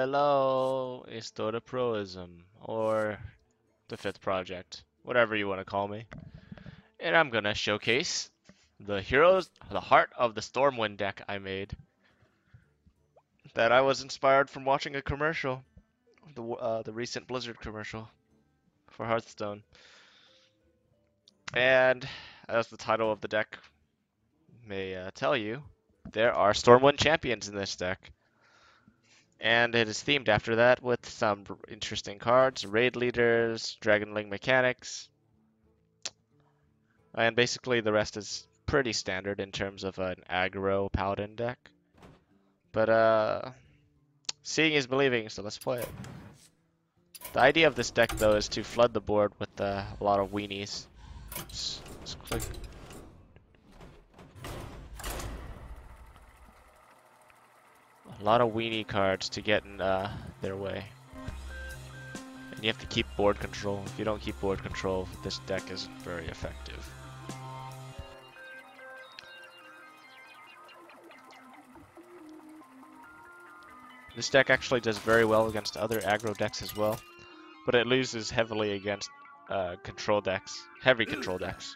hello, Historia Proism, or the fifth project, whatever you want to call me. And I'm gonna showcase the heart of the Stormwind deck I made. That I was inspired from watching a commercial, the recent Blizzard commercial for Hearthstone. And as the title of the deck may tell you, there are Stormwind champions in this deck. And it is themed after that with some interesting cards, raid leaders, Dragonling mechanics, and basically the rest is pretty standard in terms of an aggro paladin deck. But seeing is believing, so let's play it. The idea of this deck though is to flood the board with a lot of weenies. Let's click. A lot of weenie cards to get in their way. And you have to keep board control. If you don't keep board control, this deck isn't very effective. This deck actually does very well against other aggro decks as well, but it loses heavily against control decks, heavy control decks.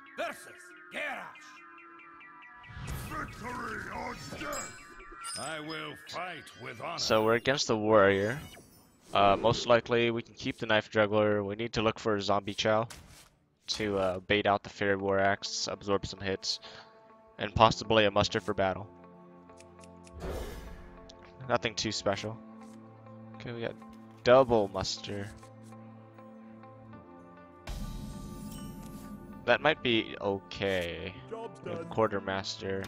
I will fight with honor. So we're against the warrior. Most likely we can keep the knife juggler. We need to look for a zombie chow to bait out the fairy war axe, absorb some hits, and possibly a muster for battle. Nothing too special. Okay, we got double muster. That might be okay. Quartermaster.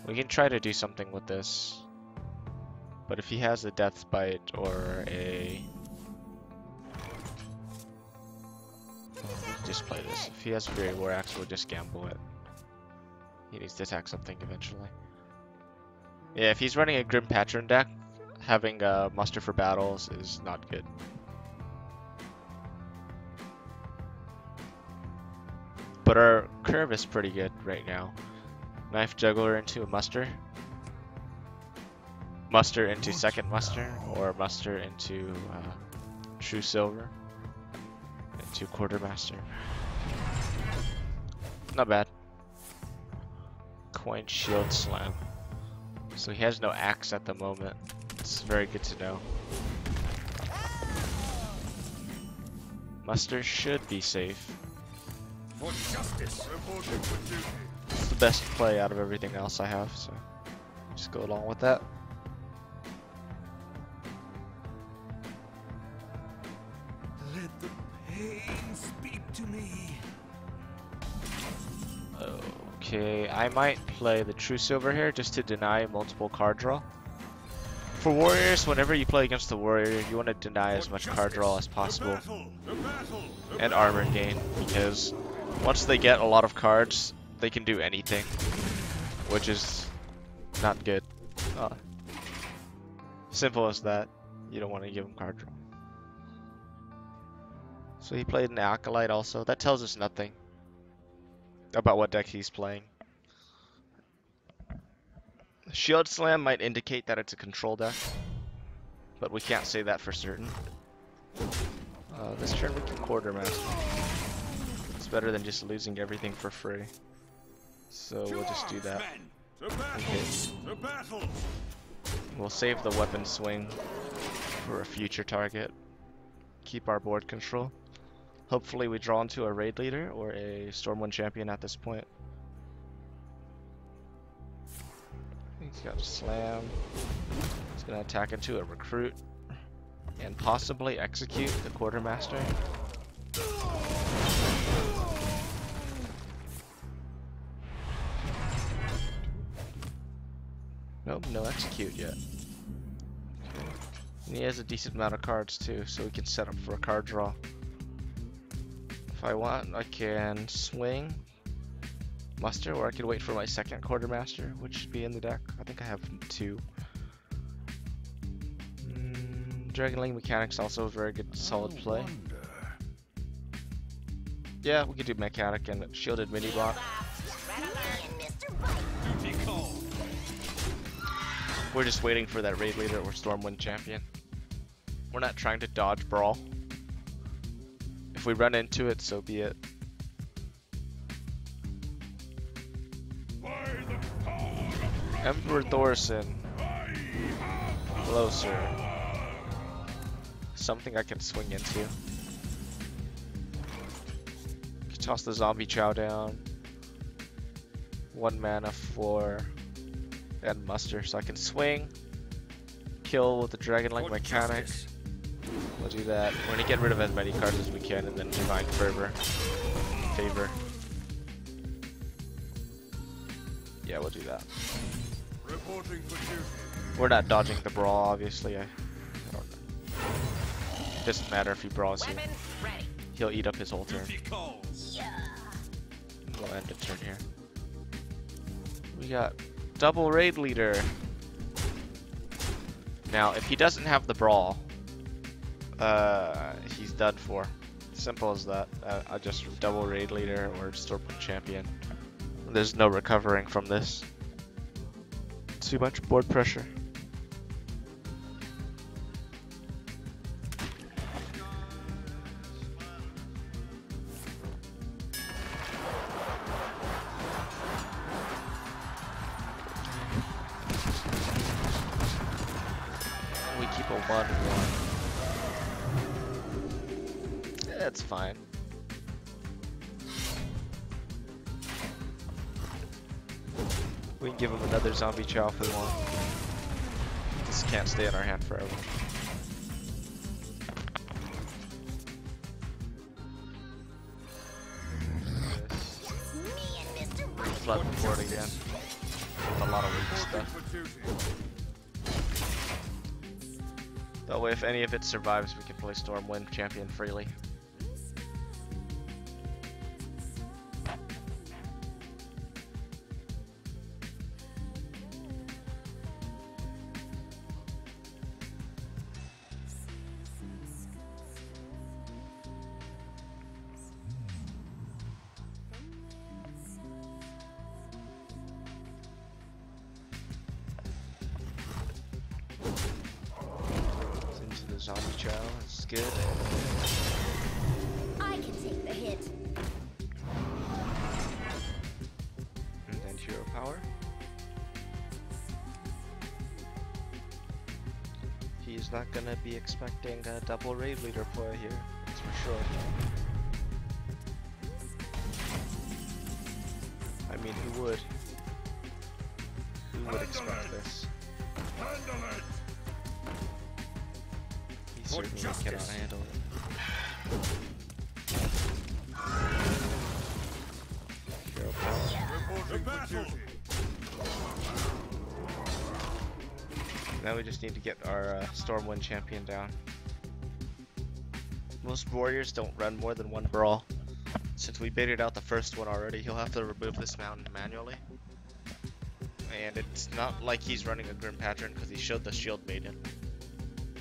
We can try to do something with this. But if he has a death bite or a... just play this. If he has Fury War Axe, we'll just gamble it. He needs to attack something eventually. Yeah, if he's running a Grim Patron deck, having a muster for battles is not good. But our curve is pretty good right now. Knife Juggler into a muster. Muster into second muster, or muster into True Silver. Into Quartermaster. Not bad. Coin Shield Slam. So he has no axe at the moment. It's very good to know. Muster should be safe. For justice. It's the best play out of everything else I have, so just go along with that. Let the pain speak to me. Okay, I might play the True Silver here just to deny multiple card draw. For warriors, whenever you play against the warrior, you want to deny as much card draw as possible and armor gain, because once they get a lot of cards, they can do anything, which is not good. Simple as that. You don't want to give him card draw. So he played an Acolyte also. That tells us nothing about what deck he's playing. Shield Slam might indicate that it's a control deck, but we can't say that for certain. This turn we can Quartermaster. It's better than just losing everything for free. So we'll just do that. Okay. We'll save the weapon swing for a future target. Keep our board control. Hopefully we draw into a raid leader or a Stormwind champion at this point. He's got a slam. He's gonna attack into a recruit and possibly execute the Quartermaster. Nope, no execute yet. Okay. And he has a decent amount of cards too, so we can set up for a card draw. If I want, I can swing, muster, or I can wait for my second Quartermaster, which should be in the deck. I think I have two. Dragonling Mechanics also a very good, solid play. Yeah, we could do Mechanic and Shielded Mini-Bot. We're just waiting for that raid leader or Stormwind champion. We're not trying to dodge brawl. If we run into it, so be it. Emperor Thorson. Closer. Something I can swing into. Toss the zombie chow down. 1 mana for and muster, so I can swing, kill with the dragon-like mechanic. We'll do that. We're gonna get rid of as many cards as we can, and then divine favor. Yeah, we'll do that. We're not dodging the brawl, obviously. I don't know. It doesn't matter if he brawls here. He'll eat up his whole turn. We'll end the turn here. We got double raid leader. Now, if he doesn't have the brawl, he's done for. Simple as that. I just double raid leader or Stormwind champion. There's no recovering from this. Too much board pressure. We keep a 1/1. That's fine. We can give him another zombie chow if we want. This can't stay in our hand forever. Flood the board again. With a lot of weak stuff. That way, if any of it survives, we can play Stormwind champion freely. Zombie chow, it's good. I can take the hit. And then hero power. He's not gonna be expecting a double raid leader play here, that's for sure. I mean, who would? Who would expect this? He certainly cannot handle it. Hero power. Now we just need to get our Stormwind champion down. Most warriors don't run more than 1 brawl. Since we baited out the first one already, he'll have to remove this mountain manually. And it's not like he's running a Grim Patron because he showed the Shield Maiden.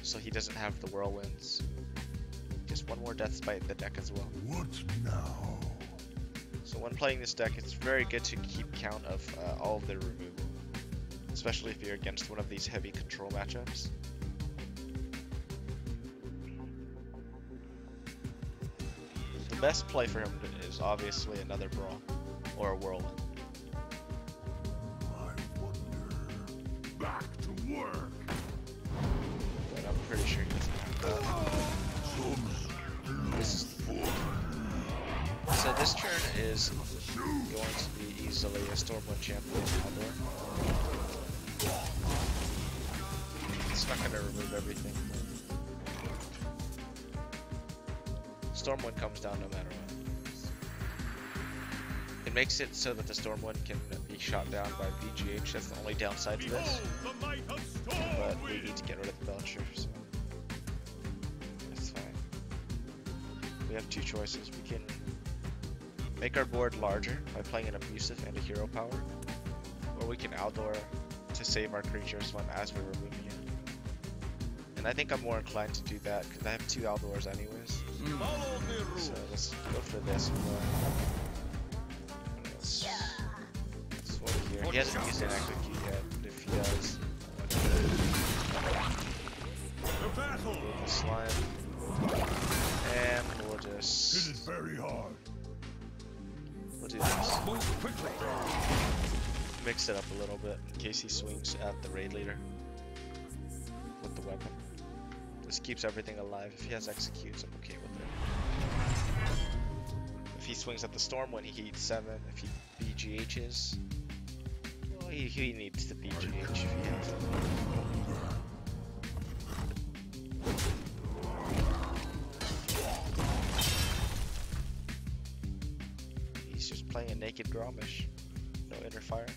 So he doesn't have the Whirlwinds. Just 1 more Death Spite in the deck as well. What now? So when playing this deck, it's very good to keep count of all of their removal. Especially if you're against one of these heavy control matchups. The best play for him is obviously another Brawl or a Whirlwind. I wonder. Back to work. But I'm pretty sure he doesn't have that. So this turn is going to be easily a Stormwind champion outdoor. It's not going to remove everything. Stormwind comes down no matter what. It makes it so that the Stormwind can be shot down by VGH. That's the only downside to this. But we need to get rid of the Belcher, so that's fine. We have 2 choices. We can make our board larger by playing an abusive and a hero power, or we can outdoor to save our creatures when as we're removing it. And I think I'm more inclined to do that because I have 2 outdoors anyways. So let's go for this one. This one here. He hasn't used an execute yet, but if he does, battle. Move the slime. And we'll just... It is very hard. We'll do this. Move quickly. Mix it up a little bit in case he swings at the raid leader with the weapon. This keeps everything alive. If he has executes, I'm okay with it. If he swings at the Stormwind, he heats 7. If he BGHs, well, he needs to BGH if he has it. He's just playing a naked Gromish. No inner fire.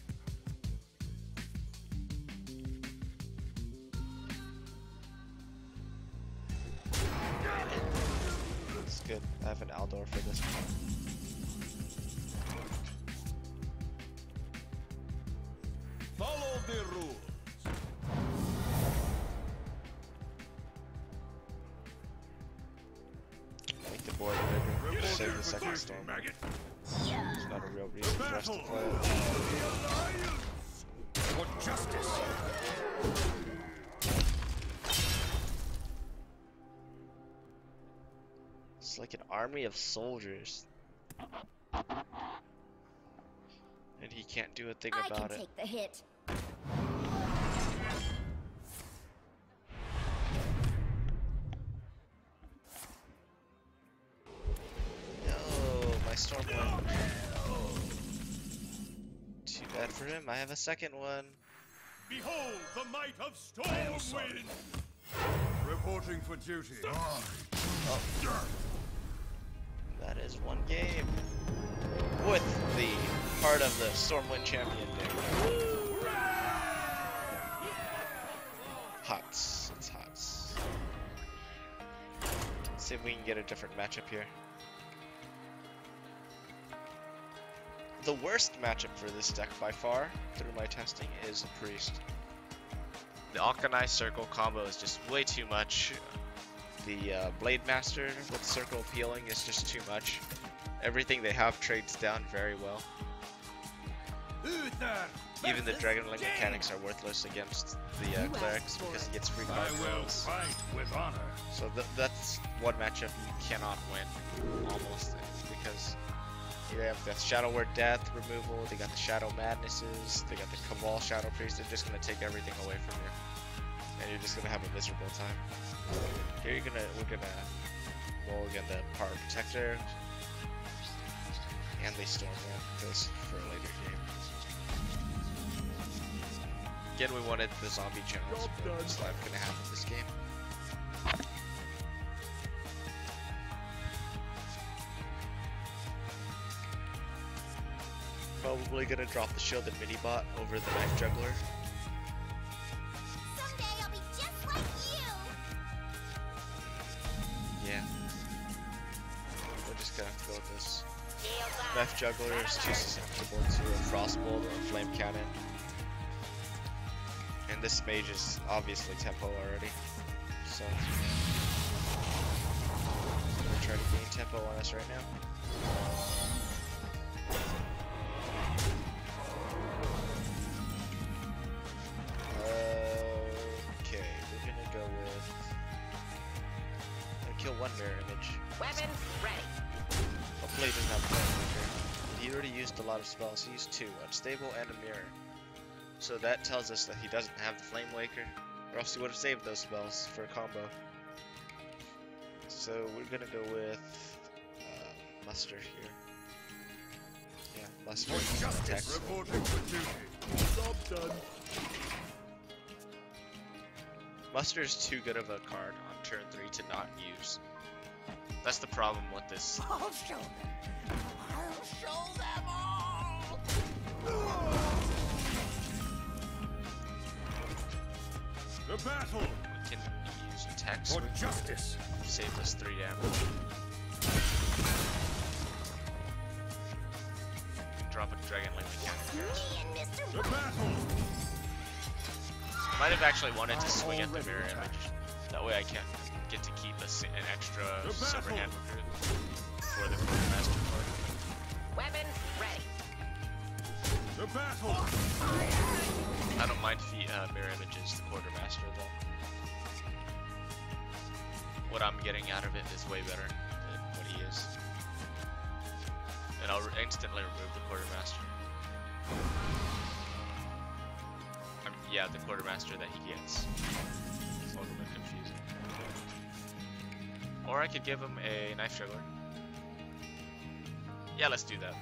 It's good. I have an Aldor for this one. Follow the rules. Make the board bigger. Just save the second storm. It's not a real reason for us to play it. For justice. It's like an army of soldiers. And he can't do a thing about it. I can take the hit. No, my Stormwind. Too bad for him. I have a second one. Behold the might of Stormwind. Reporting for duty. Oh. That is one game. With the part of the Stormwind champion deck. Hots. It's hots. Let's see if we can get a different matchup here. The worst matchup for this deck by far, through my testing, is a Priest. The Alkanai Circle combo is just way too much. The Blade Master with Circle of Healing is just too much. Everything they have trades down very well. Even the Dragon Link mechanics are worthless against the Clerics because he gets free card I will draws. fight with honor. So that's one matchup you cannot win, almost, because they have the Shadow Word Death removal, they got the Shadow Madnesses, they got the Cabal Shadow Priest. They're just gonna take everything away from you, and you're just gonna have a miserable time. Here we're gonna roll again the Power Protector and the Stormwind because for a later game. Again, we wanted the zombie channels, but it's not gonna happen this game. Probably gonna drop the shielded mini bot over the knife juggler. Someday I'll be just like you. Yeah. We're just gonna go with this. Knife juggler is too susceptible to a frostbolt or a flame cannon. And this mage is obviously tempo already. So we're trying to gain tempo on us right now. Okay, we're gonna go with. I'm gonna kill one mirror image. Weapon ready. Hopefully he doesn't have a flame waker. He already used a lot of spells. He used 2, Unstable and a mirror. So that tells us that he doesn't have the Flame Waker, or else he would have saved those spells for a combo. So we're gonna go with Muster here. Yeah, Muster. Attacks. Reporting for duty. Job done. Muster is too good of a card on turn 3 to not use. That's the problem with this. I'll show them. I'll show them all. The battle We can use attacks. for justice. Save us 3 damage. Drop a Dragon Link mechanic here. Me and Mr. The battle. I might have actually wanted to swing at the mirror image. That way I can get to keep an extra silver hand recruit for the master card. Weapon ready. The battle. I don't mind if he mirror images the quartermaster though. what I'm getting out of it is way better than what he is. And I'll instantly remove the quartermaster. Yeah, the quartermaster that he gets. It's a little bit confusing. Or I could give him a knife juggler. Yeah, let's do that.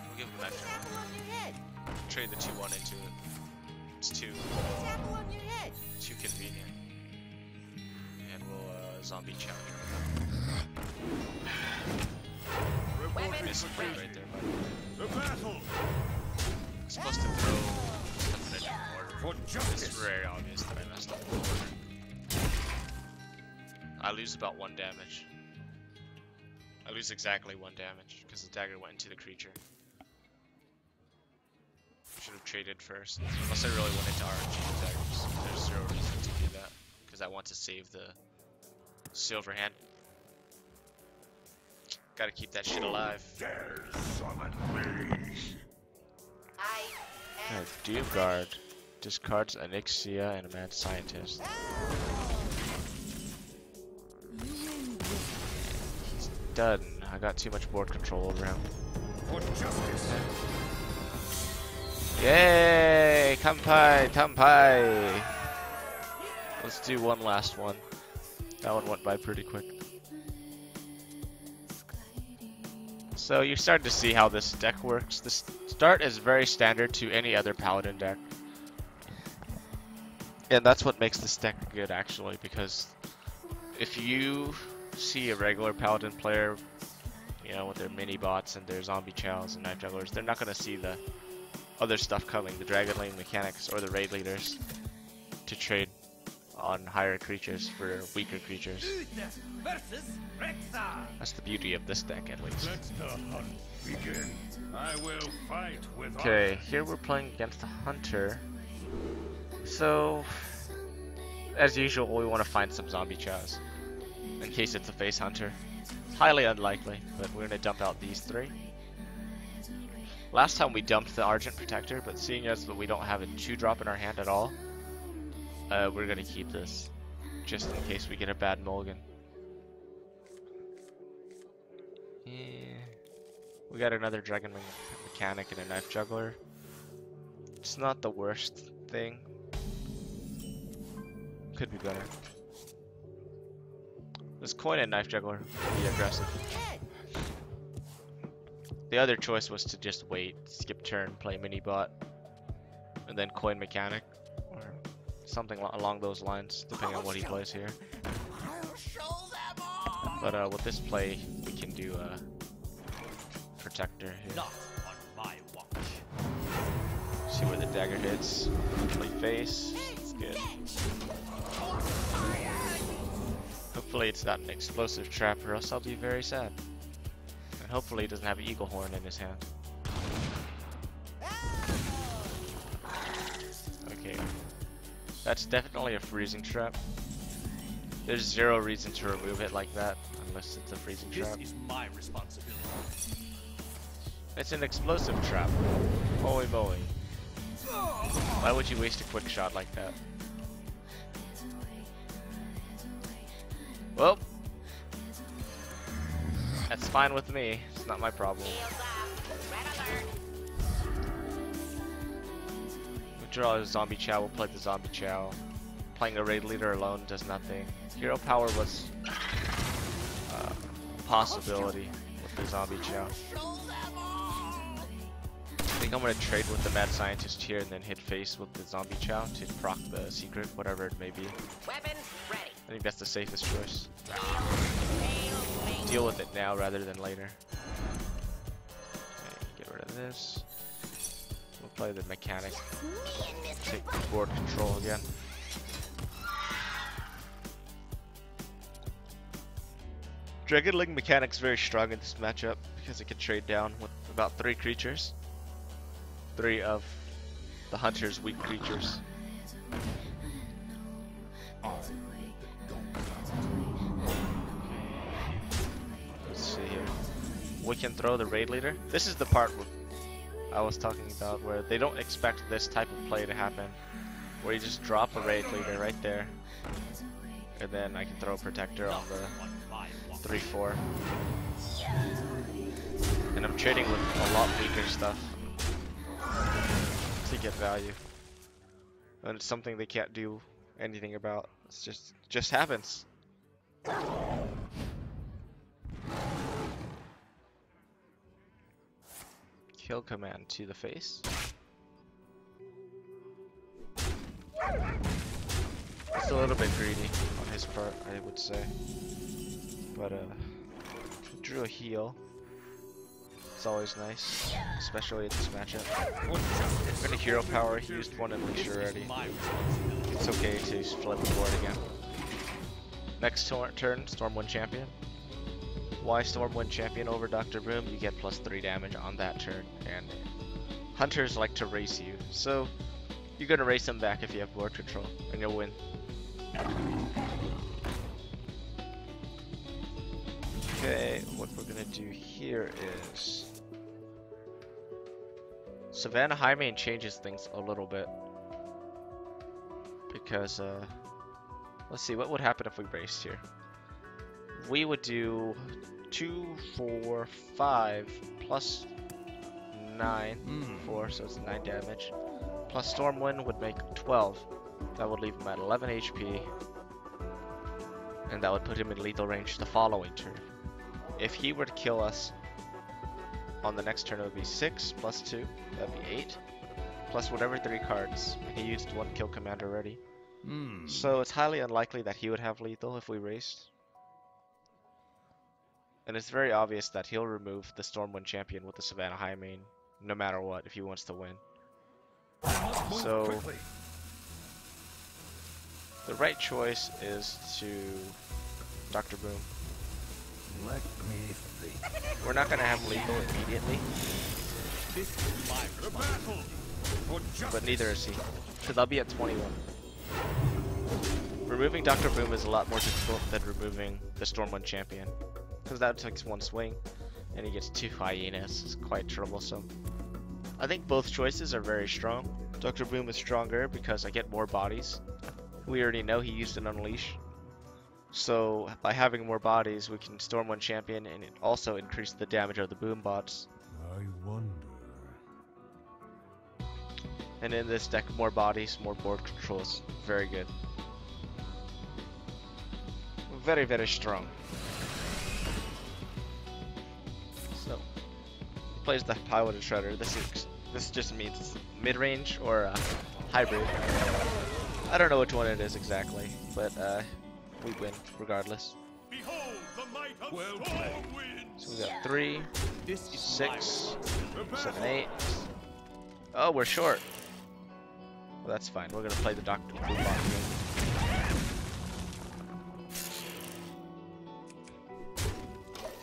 We'll give him a knife Apple juggler. on your head. Trade the 2-1 into it. It's too Apple on your head. convenient. And we'll zombie challenge. Miss a play right there, buddy. The battle I'm supposed to throw something in order. for It's justice. very obvious that I messed up. I lose about 1 damage. I lose exactly 1 damage because the dagger went into the creature. Should have traded first. Unless I really went into RNG daggers. There's 0 reason to do that because I want to save the silver hand. Gotta keep that shit alive. Dare summon me. Doom Guard discards Anixia and a Mad Scientist. He's done. I got too much board control over him. For justice. Yay! Kampai! Kampai! Let's do one last one. That one went by pretty quick. So you're starting to see how this deck works. The start is very standard to any other Paladin deck. And that's what makes this deck good actually, because if you see a regular Paladin player, you know, with their mini bots and their zombie chows and knife jugglers, they're not going to see the other stuff coming, the Dragon Lane mechanics or the raid leaders to trade on higher creatures for weaker creatures. That's the beauty of this deck, at least. Let the hunt begin. I will fight with Okay, here we're playing against the Hunter. So, as usual, we want to find some zombie chows in case it's a face hunter. Highly unlikely, but we're gonna dump out these 3. Last time we dumped the Argent Protector, but seeing as we don't have a 2-drop in our hand at all, we're gonna keep this just in case we get a bad mulligan. Yeah. We got another Dragon Mechanic and a Knife Juggler. It's not the worst thing. Could be better. This coin and Knife Juggler be aggressive. The other choice was to just wait, skip turn, play mini bot, and then coin mechanic, or something along those lines, depending on what he plays here. I'll show them all. But with this play, we can do a protector here. Not on my watch. See where the dagger hits. Play face. It's good. Hopefully it's not an explosive trap, or else I'll be very sad. And hopefully he doesn't have an eagle horn in his hand. Okay. That's definitely a freezing trap. There's 0 reason to remove it like that, unless it's a freezing This trap. is my responsibility. It's an explosive trap. Holy moly. Why would you waste a quick shot like that? Well, that's fine with me. It's not my problem. We draw a zombie chow, we'll play the zombie chow. Playing a raid leader alone does nothing. Hero power was a possibility with the zombie chow. I think I'm gonna trade with the Mad Scientist here and then hit face with the zombie chow to proc the secret, whatever it may be. Weapons ready. I think that's the safest choice. Deal with it now rather than later. Okay, get rid of this. We'll play the mechanic. Take board control again. Dragon Link mechanic's very strong in this matchup because it can trade down with about 3 creatures. 3 of the hunter's weak creatures. Let's see here. We can throw the raid leader. This is the part where I was talking about, where they don't expect this type of play to happen. Where you just drop a raid leader right there. and then I can throw a protector on the 3/4. And I'm trading with a lot weaker stuff to get value. And it's something they can't do anything about. It's just happens. Kill command to the face. It's a little bit greedy on his part, I would say. But he drew a heal. It's always nice, especially in this matchup. We're gonna hero power. He used one unleash already. It's okay to flip the board again. Next turn, Stormwind Champion. Why Stormwind Champion over Dr. Boom? You get +3 damage on that turn, and hunters like to race you, so you're gonna race them back if you have board control, and you'll win. Okay, what we're gonna do here is Savannah Highmane changes things a little bit because let's see what would happen if we raced here. We would do 2, 4, 5 plus 9, 4, so it's 9 damage. Plus Stormwind would make 12. That would leave him at 11 HP, and that would put him in lethal range the following turn. If he were to kill us on the next turn, it would be 6 plus 2, that'd be 8, plus whatever 3 cards. He used 1 kill command already. So it's highly unlikely that he would have lethal if we raced. And it's very obvious that he'll remove the Stormwind Champion with the Savannah Highmane, no matter what, if he wants to win. So the right choice is to Dr. Boom. Let me think. We're not going to have lethal immediately, but neither is he, because I'll be at 21. Removing Dr. Boom is a lot more difficult than removing the Stormwind Champion, because that takes 1 swing, and he gets 2 hyenas. It's quite troublesome. I think both choices are very strong. Dr. Boom is stronger because I get more bodies. We already know he used an unleash. So by having more bodies, we can Stormwind Champion and it also increase the damage of the boom bots. I wonder. And in this deck, more bodies, more board controls. Very good. Very, very strong. So, he plays the Piloted Shredder. This just means it's mid-range or hybrid. I don't know which one it is exactly, but we win regardless. Behold the might of Stormwind. So we got 3, 6, 7, 8. Oh, we're short. Well, that's fine. We're gonna play the Dr. Boom bot game.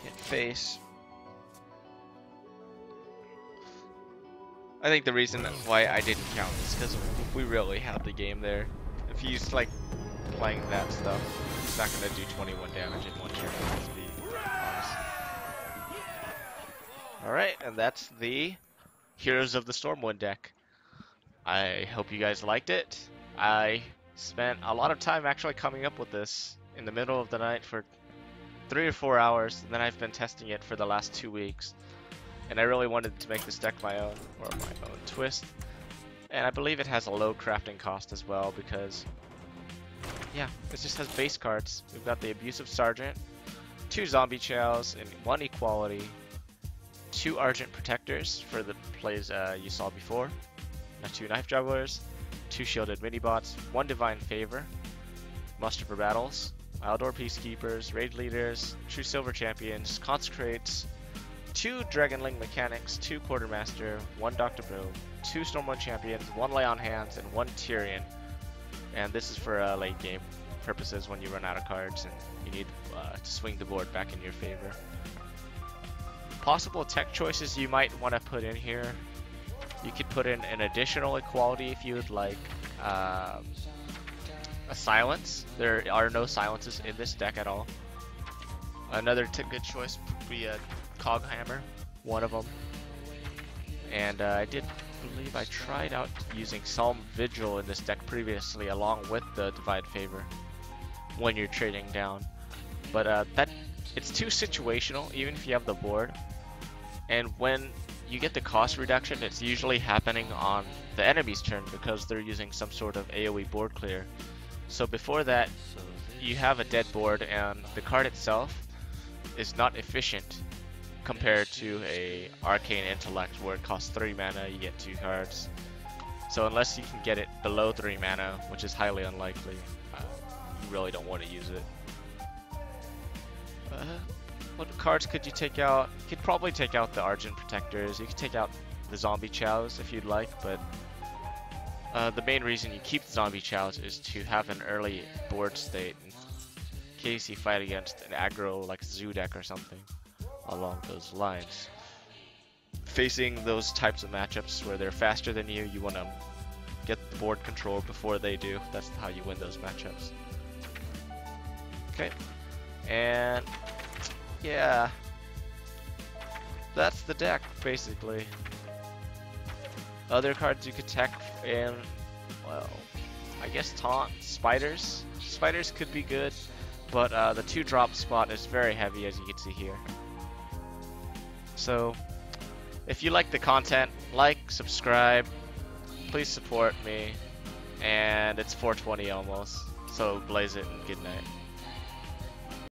Hit face. I think the reason why I didn't count is because we really had the game there. If he's like playing that stuff, he's not gonna do 21 damage in 1 turn. Let's be honest. Alright, and that's the Heroes of the Stormwind deck. I hope you guys liked it. I spent a lot of time actually coming up with this in the middle of the night for 3 or 4 hours, and then I've been testing it for the last 2 weeks. And I really wanted to make this deck my own, or my own twist. And I believe it has a low crafting cost as well because, yeah, it just has base cards. We've got the Abusive Sergeant, 2 Zombie Chows, and 1 Equality, 2 Argent Protectors for the plays you saw before, 2 Knife Jugglers, 2 Shielded Mini-Bots, 1 Divine Favor, Muster for Battles, Outdoor Peacekeepers, Raid Leaders, True Silver Champions, Consecrates, 2 Dragonling Mechanics, 2 Quartermaster, 1 Dr. Boom, 2 Stormwind Champions, 1 Lay on Hands, and 1 Tyrion. And this is for late game purposes when you run out of cards and you need to swing the board back in your favor. Possible tech choices you might want to put in here. You could put in an additional equality if you would like. A silence. There are no silences in this deck at all. Another good choice would be a Coghammer, one of them. And I did believe I tried out using Psalm Vigil in this deck previously along with the Divine Favor. when you're trading down. But it's too situational, even if you have the board. And when you get the cost reduction, it's usually happening on the enemy's turn because they're using some sort of AoE board clear. So before that, you have a dead board, and the card itself is not efficient compared to a Arcane Intellect where it costs 3 mana, you get 2 cards. So unless you can get it below 3 mana, which is highly unlikely, you really don't want to use it. What cards could you take out? You could probably take out the Argent Protectors. You could take out the Zombie Chows if you'd like, but the main reason you keep the Zombie Chows is to have an early board state in case you fight against an aggro like Zoo deck or something along those lines. Facing those types of matchups where they're faster than you, you want to get the board control before they do. That's how you win those matchups. Okay, and yeah, that's the deck basically. Other cards you could tech in, well, I guess Taunt, Spiders. Spiders could be good, but the 2-drop spot is very heavy, as you can see here. So if you like the content, like, subscribe, please support me, and it's 4:20 almost, so blaze it and good night.